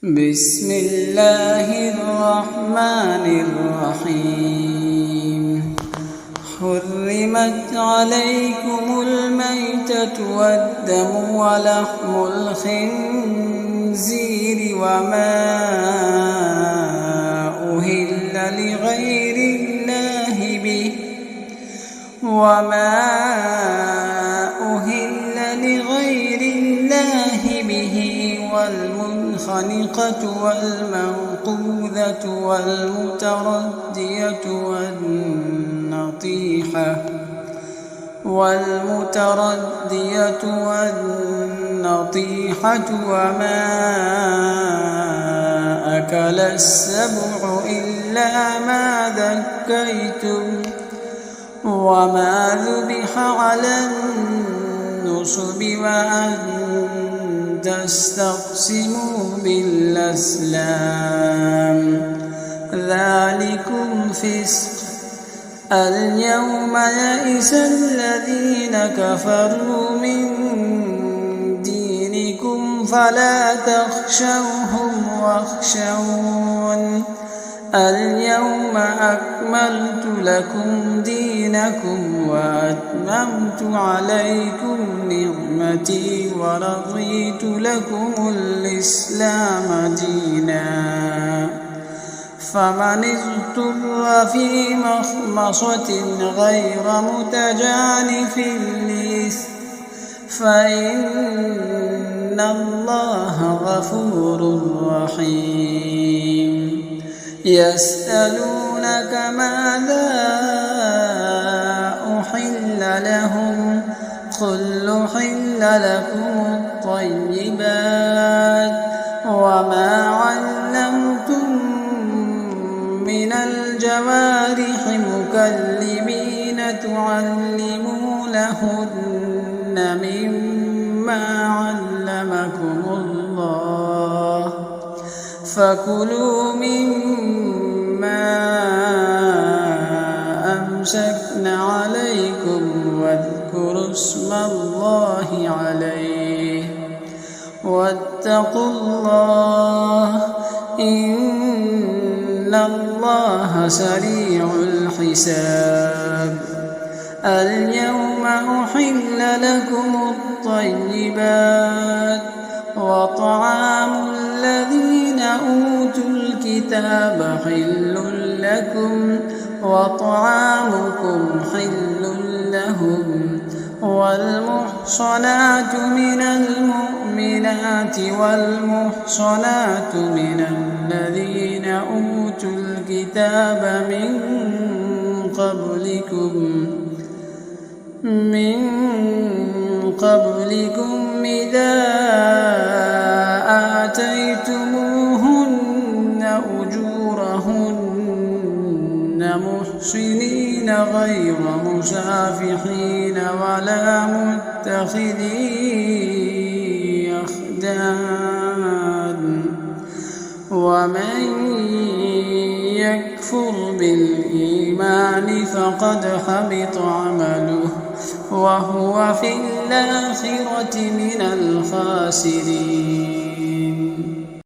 بسم الله الرحمن الرحيم. حرمت عليكم الميتة والدم ولحم الخنزير وما أهل لغير الله به والمنخنقة والموقوذة والمتردية والنطيحة وما أكل السبع إلا ما ذكيتم وما ذبح على النصب وأن تستقسموا بالأزلام ذلكم فسق. اليوم يئس الذين كفروا من دينكم فلا تخشوهم واخشون. اليوم أكملت لكم دينكم وأتممت عليكم نعمتي ورضيت لكم الإسلام دينا. فمن اضطر في مخمصة غير متجانف لإثم فإن الله غفور رحيم. يسألونك ماذا أحل لهم قل أحل لكم الطيبات وما علمتم من الجوارح مكلبين تعلمونهن مما علمكم الله فكلوا مما أمسكن عليكم واذكروا اسم الله عليه واتقوا الله إن الله سريع الحساب. اليوم أحل لكم الطيبات وطعام الذين أوتوا الكتاب حل لكم وطعامكم حل لهم والمحصنات من المؤمنات والمحصنات من الذين أوتوا الكتاب من قبلكم إذا آتيتموهن أجورهن محصنين غير مسافحين ولا متخذي أخدان. ومن يكفر بالإيمان فقد حبط عمله وهو في الآخرة من الخاسرين.